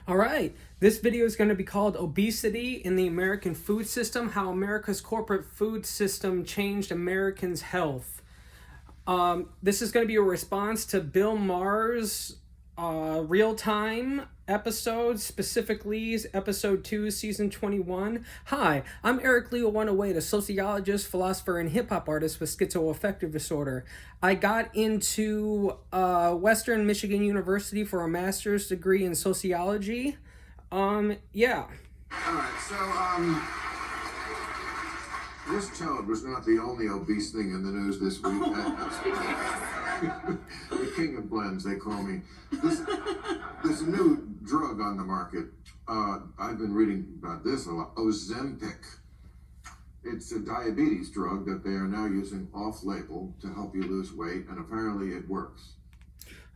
All right, this video is going to be called Obesity in the American Food System, How America's Corporate Food System Changed Americans' Health. This is going to be a response to Bill Maher's real-time episode, specifically episode 2, season 21. Hi, I'm Eric Leo 108, a sociologist, philosopher, and hip-hop artist with schizoaffective disorder. I got into Western Michigan University for a master's degree in sociology. Yeah. All right, so, this toad was not the only obese thing in the news this week. The king of blends, they call me. There's a new drug on the market. I've been reading about this a lot. Ozempic. It's a diabetes drug that they are now using off-label to help you lose weight, and apparently it works.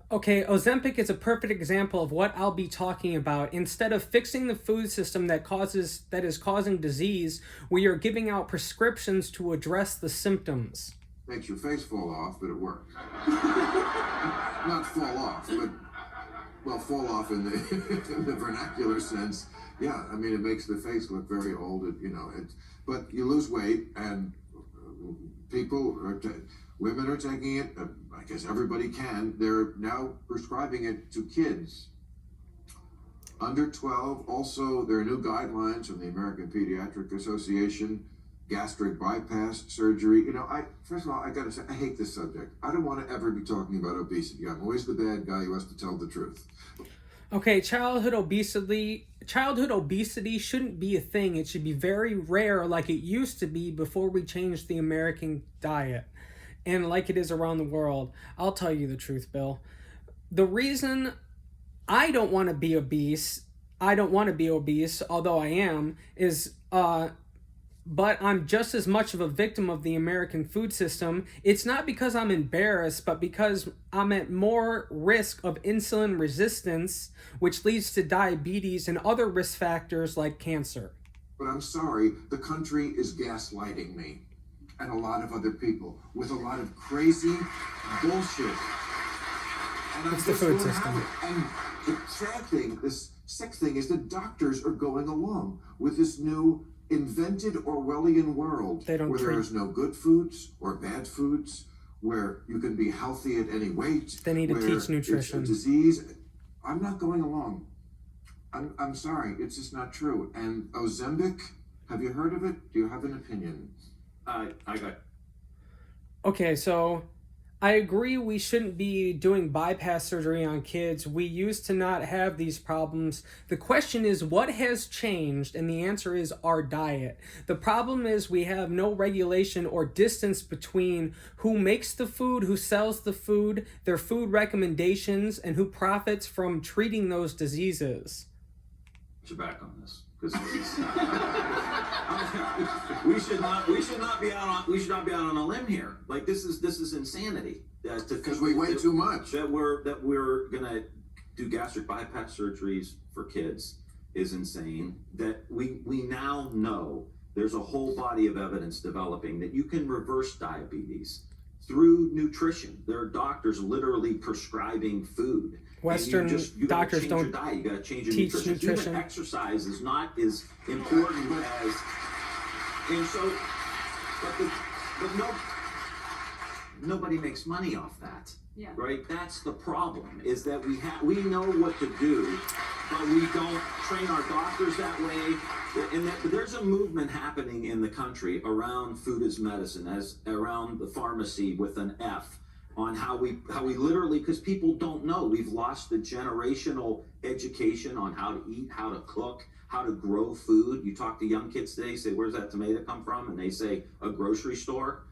Okay, Ozempic is a perfect example of what I'll be talking about. Instead of fixing the food system that is causing disease, we are giving out prescriptions to address the symptoms. Makes your face fall off, but it works. Not fall off, but, well, fall off in the vernacular sense. Yeah, I mean, it makes the face look very old, but you lose weight, and women are taking it. I guess everybody can. They're now prescribing it to kids under 12. Also, there are new guidelines from the American Pediatric Association, gastric bypass surgery. First of all, I gotta say, I hate this subject. I don't want to ever be talking about obesity. I'm always the bad guy who has to tell the truth. Okay, childhood obesity shouldn't be a thing. It should be very rare, like it used to be before we changed the American diet, and like it is around the world. I'll tell you the truth, Bill. The reason I don't want to be obese, although I am, is but I'm just as much of a victim of the American food system. It's not because I'm embarrassed, but because I'm at more risk of insulin resistance, which leads to diabetes and other risk factors like cancer. But I'm sorry, the country is gaslighting me and a lot of other people with a lot of crazy bullshit. And it's the food system. And the sad thing, this sick thing, is that doctors are going along with this new invented Orwellian world where there is no good foods or bad foods, where you can be healthy at any weight. They need to teach nutrition. It's a disease. I'm not going along. I'm sorry, it's just not true. And Ozempic, have you heard of it? Do you have an opinion? Okay, so I agree we shouldn't be doing bypass surgery on kids. We used to not have these problems. The question is, what has changed? And the answer is our diet. The problem is we have no regulation or distance between who makes the food, who sells the food, their food recommendations, and who profits from treating those diseases. You're back on this. Because we should not be out on a limb here. Like this is insanity. Because we weigh too much. That we're gonna do gastric bypass surgeries for kids is insane. That we now know there's a whole body of evidence developing that you can reverse diabetes through nutrition. There are doctors literally prescribing food. Western doctors don't you gotta change your teach nutrition. nutrition. Even exercise is not as important as, and so, but nobody makes money off that. Yeah. Right? That's the problem, is that we know what to do, but we don't train our doctors that way. And there's a movement happening in the country around food as medicine, around the pharmacy with an F, on how we literally, because people don't know. We've lost the generational education on how to eat, how to cook, how to grow food. You talk to young kids today, say, where's that tomato come from? And they say, a grocery store.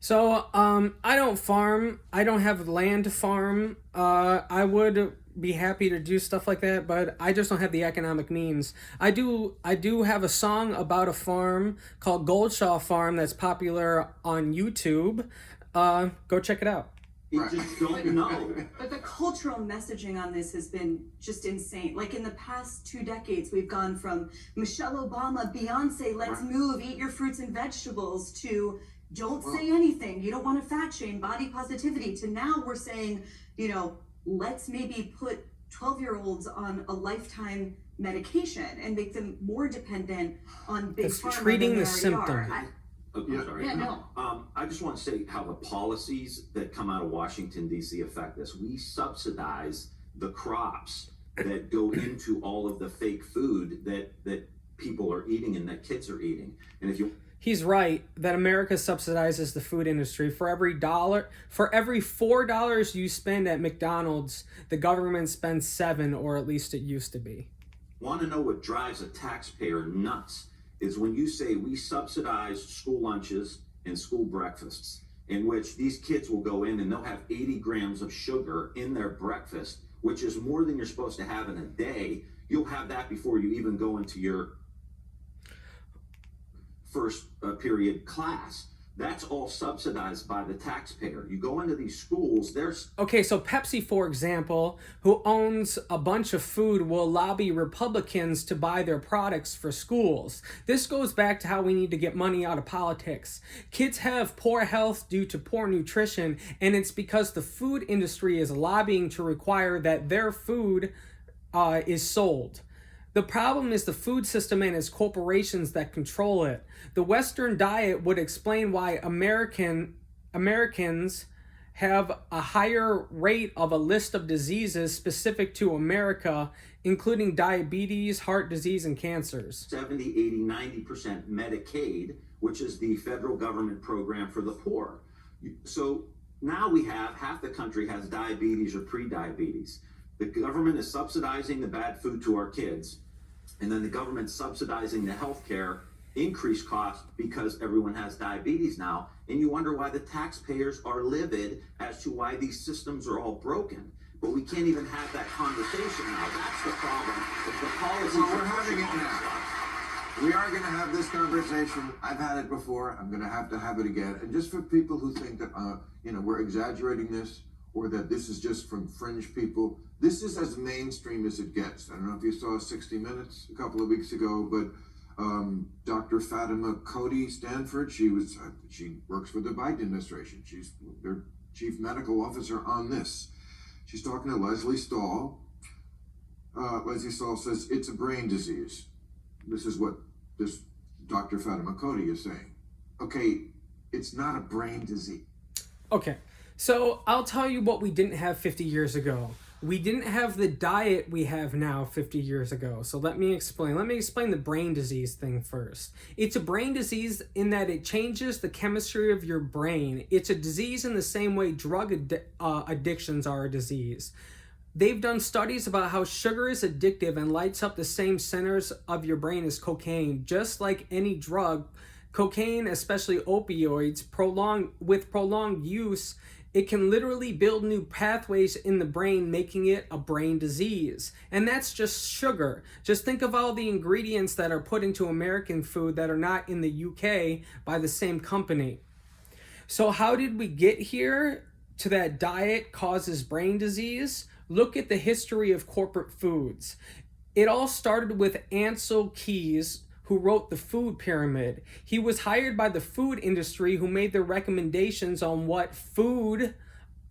So, I don't farm. I don't have land to farm. I would be happy to do stuff like that, but I just don't have the economic means. I do have a song about a farm called Goldshaw Farm that's popular on YouTube. Go check it out. You just don't know. But the cultural messaging on this has been just insane. Like in the past 2 decades, we've gone from Michelle Obama, Beyonce, let's move, eat your fruits and vegetables, to don't say anything, you don't want to fat shame, body positivity, to now we're saying, let's maybe put 12-year-olds on a lifetime medication and make them more dependent on big It's pharma treating than the they already symptom. are. I'm sorry. Yeah, no. I just want to say how the policies that come out of Washington, D.C. affect this. We subsidize the crops that go into all of the fake food that people are eating and that kids are eating. And if you He's right that America subsidizes the food industry. For every $4 you spend at McDonald's, the government spends $7, or at least it used to be. want to know what drives a taxpayer nuts is when you say we subsidize school lunches and school breakfasts, in which these kids will go in and they'll have 80 grams of sugar in their breakfast, which is more than you're supposed to have in a day. You'll have that before you even go into your first period class. That's all subsidized by the taxpayer. You go into these schools, there's... Okay, so Pepsi, for example, who owns a bunch of food, will lobby Republicans to buy their products for schools. This goes back to how we need to get money out of politics. Kids have poor health due to poor nutrition, and it's because the food industry is lobbying to require that their food is sold. The problem is the food system and its corporations that control it. The Western diet would explain why Americans have a higher rate of a list of diseases specific to America, including diabetes, heart disease, and cancers. 70, 80, 90% Medicaid, which is the federal government program for the poor. So now we have half the country has diabetes or pre-diabetes. The government is subsidizing the bad food to our kids, and then the government's subsidizing the healthcare increased cost because everyone has diabetes now, and you wonder why the taxpayers are livid as to why these systems are all broken. But we can't even have that conversation now. That's the problem. If the policies We're having it now. We are going to have this conversation. I've had it before. I'm going to have it again. And just for people who think that we're exaggerating this, or that this is just from fringe people, this is as mainstream as it gets. I don't know if you saw 60 Minutes a couple of weeks ago, but Dr. Fatima Cody Stanford, she works for the Biden administration. She's their chief medical officer on this. She's talking to Leslie Stahl. Leslie Stahl says it's a brain disease. This is what this Dr. Fatima Cody is saying. Okay, it's not a brain disease. Okay, so I'll tell you what we didn't have 50 years ago. We didn't have the diet we have now 50 years ago. So let me explain. Let me explain the brain disease thing first. It's a brain disease in that it changes the chemistry of your brain. It's a disease in the same way drug addictions are a disease. They've done studies about how sugar is addictive and lights up the same centers of your brain as cocaine. Just like any drug, cocaine, especially opioids, prolonged use, it can literally build new pathways in the brain, making it a brain disease. And that's just sugar. Just think of all the ingredients that are put into American food that are not in the UK by the same company. So how did we get here to that diet causes brain disease? Look at the history of corporate foods. It all started with Ancel Keys, who wrote the food pyramid. He was hired by the food industry, who made the recommendations on what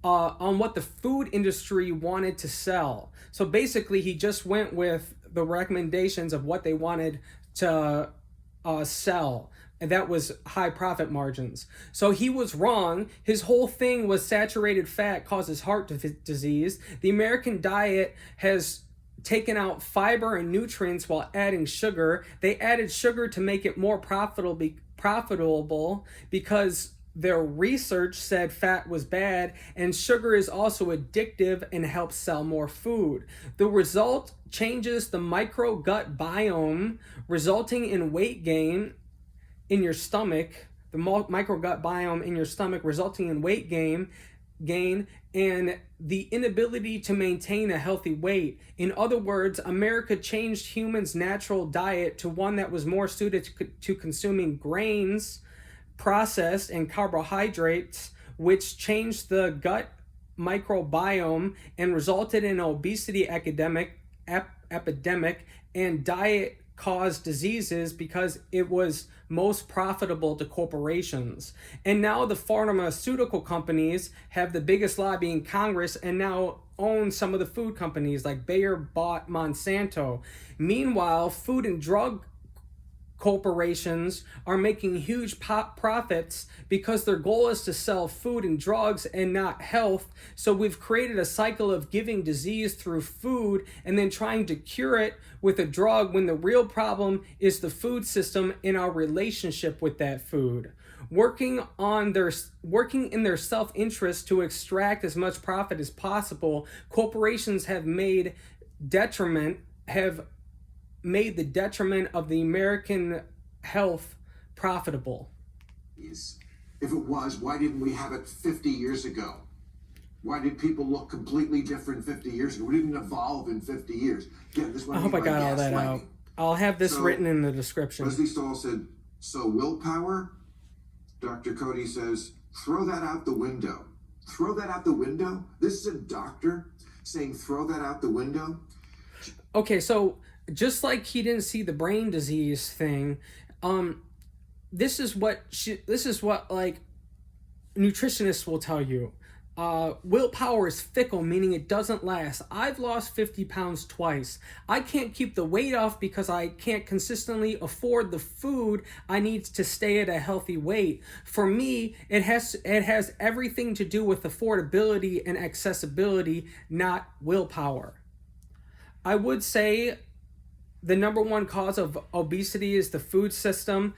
the food industry wanted to sell. So basically, he just went with the recommendations of what they wanted to sell. And that was high profit margins. So he was wrong. His whole thing was saturated fat causes heart disease. The American diet has taken out fiber and nutrients while adding sugar. They added sugar to make it more profitable because their research said fat was bad, and sugar is also addictive and helps sell more food. The result changes the microgut biome, resulting in weight gain in your stomach. The microgut biome in your stomach resulting in weight gain and the inability to maintain a healthy weight. In other words, America changed humans' natural diet to one that was more suited to consuming grains, processed, and carbohydrates, which changed the gut microbiome and resulted in an obesity epidemic and diet caused diseases because it was most profitable to corporations. And now the pharmaceutical companies have the biggest lobby in Congress and now own some of the food companies, like Bayer bought Monsanto. Meanwhile, food and drug corporations are making huge profits because their goal is to sell food and drugs and not health. So we've created a cycle of giving disease through food and then trying to cure it with a drug, when the real problem is the food system and our relationship with that food. Working in their self-interest to extract as much profit as possible, corporations have made the detriment of the American health profitable. If it was, why didn't we have it 50 years ago? Why did people look completely different 50 years ago? We didn't evolve in 50 years. Again, this I hope I got all that out. I'll have this written in the description. Leslie Stahl said, so willpower? Dr. Cody says, throw that out the window. Throw that out the window? This is a doctor saying throw that out the window? Okay, so just like he didn't see the brain disease thing, this is what like nutritionists will tell you. Willpower is fickle, meaning it doesn't last. I've lost 50 pounds twice. I can't keep the weight off because I can't consistently afford the food I need to stay at a healthy weight. For me, it has everything to do with affordability and accessibility, not willpower. I would say the number one cause of obesity is the food system.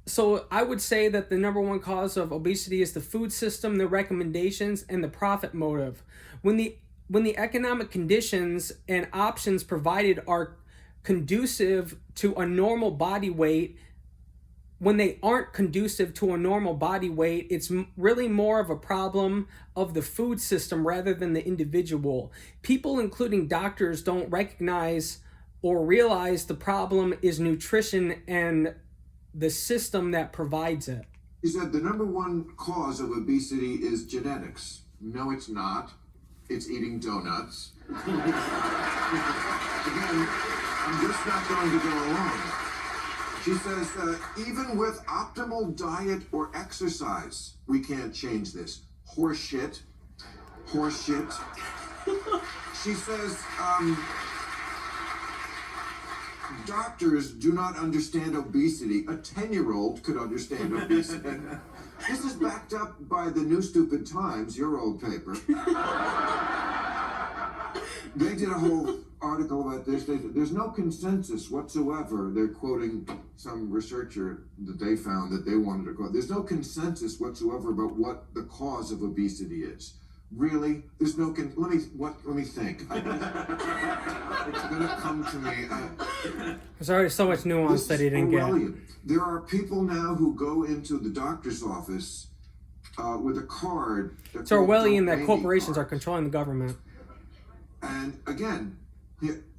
So I would say that the number one cause of obesity is the food system, the recommendations, and the profit motive. When the economic conditions and options provided are conducive to a normal body weight, when they aren't conducive to a normal body weight, it's really more of a problem of the food system rather than the individual. People, including doctors, don't recognize or realize the problem is nutrition and the system that provides it. He said the number one cause of obesity is genetics. No, it's not. It's eating donuts. Again, I'm just not going to go along. She says, even with optimal diet or exercise, we can't change this. Horse shit. She says, doctors do not understand obesity. A 10-year-old could understand obesity. This is backed up by the New Stupid Times, your old paper. They did a whole article about this. There's no consensus whatsoever. They're quoting some researcher that they found that they wanted to quote. There's no consensus whatsoever about what the cause of obesity is. Really? There's no let me think. It's gonna come to me. There's already so much nuance that he didn't get. There are people now who go into the doctor's office with a card. It's Orwellian that corporations are controlling the government. And again,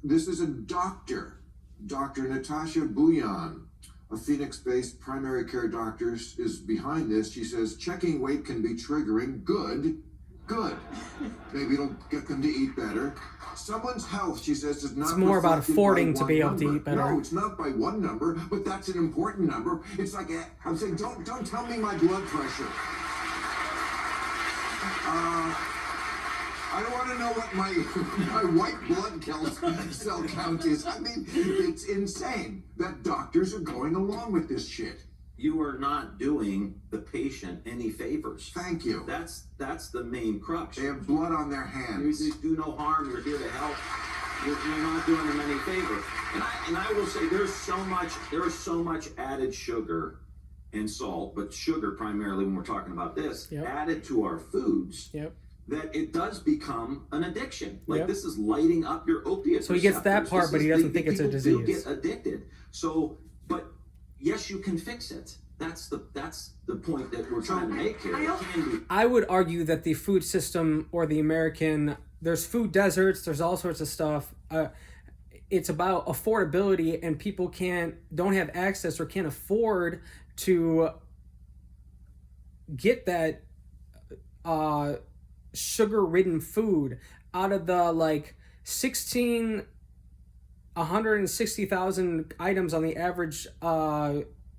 this is a doctor, Dr. Natasha Bouillon, a Phoenix-based primary care doctor, is behind this. She says checking weight can be triggering. Good. Maybe it'll get them to eat better. Someone's health, she says, is not. It's more about affording to be able to eat better. No, it's not by one number, but that's an important number. It's like I'm saying, don't tell me my blood pressure. I don't want to know what my white blood cell count is. I mean, it's insane that doctors are going along with this shit. You are not doing the patient any favors. Thank you. That's the main crux. They have blood on their hands. You do no harm. You're here to help. You're not doing them any favor. And I will say there is so much added sugar and salt, but sugar primarily when we're talking about this, added to our foods. That it does become an addiction. Like this is lighting up your opiate. So he gets that part, but he doesn't think it's a disease. People get addicted. So, but yes, you can fix it. That's the point that we're trying to make here. I would argue that the food system or the American, there's food deserts, there's all sorts of stuff. It's about affordability, and people don't have access or can't afford to get that sugar-ridden food. Out of the 16 160,000 items on the average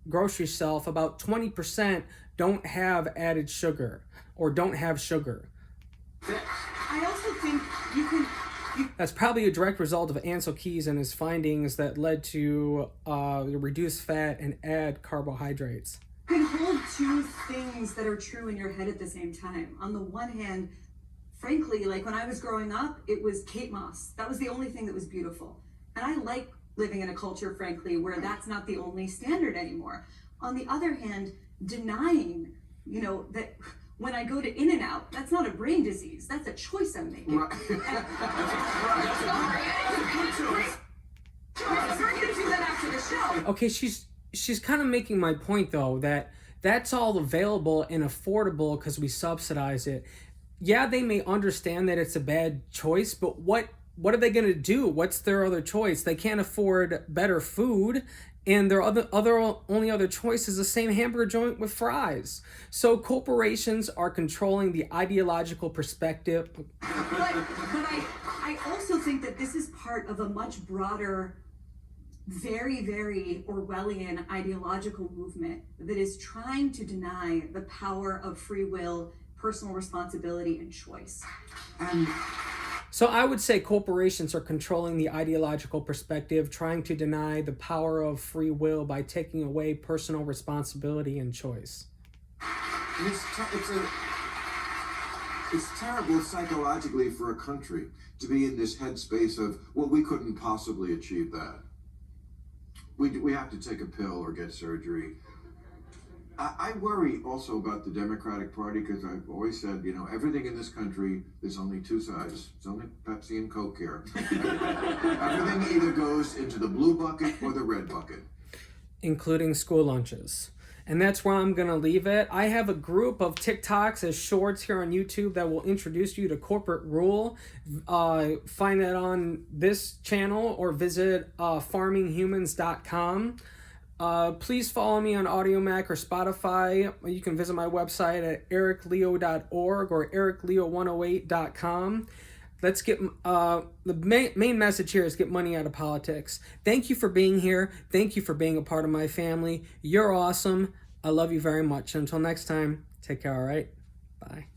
grocery shelf, about 20% don't have added sugar or don't have sugar. I also think you can. That's probably a direct result of Ansel Keys and his findings that led to reduce fat and add carbohydrates. You can hold two things that are true in your head at the same time. On the one hand, frankly, like when I was growing up, it was Kate Moss. That was the only thing that was beautiful. And I like living in a culture, frankly, where that's not the only standard anymore. On the other hand, denying, that when I go to In-N-Out, that's not a brain disease. That's a choice I'm making. Right. We're going to do that after the show. Okay, she's kind of making my point, though, that that's all available and affordable because we subsidize it. Yeah, they may understand that it's a bad choice, but what are they going to do? What's their other choice? They can't afford better food, and their only other choice is the same hamburger joint with fries. So corporations are controlling the ideological perspective. But I also think that this is part of a much broader, very, very Orwellian ideological movement that is trying to deny the power of free will, personal responsibility, and choice. So I would say corporations are controlling the ideological perspective, trying to deny the power of free will by taking away personal responsibility and choice. It's terrible psychologically for a country to be in this headspace of, well, we couldn't possibly achieve that. We have to take a pill or get surgery. I worry also about the Democratic Party because I've always said, everything in this country, there's only two sides. It's only Pepsi and Coke here. Everything either goes into the blue bucket or the red bucket. Including school lunches. And that's where I'm going to leave it. I have a group of TikToks as shorts here on YouTube that will introduce you to corporate rule. Find that on this channel or visit farminghumans.com. Please follow me on AudioMac or Spotify. You can visit my website at ericleo.org or ericleo108.com. Let's get the main message here is get money out of politics. Thank you for being here. Thank you for being a part of my family. You're awesome. I love you very much. Until next time, take care, all right? Bye.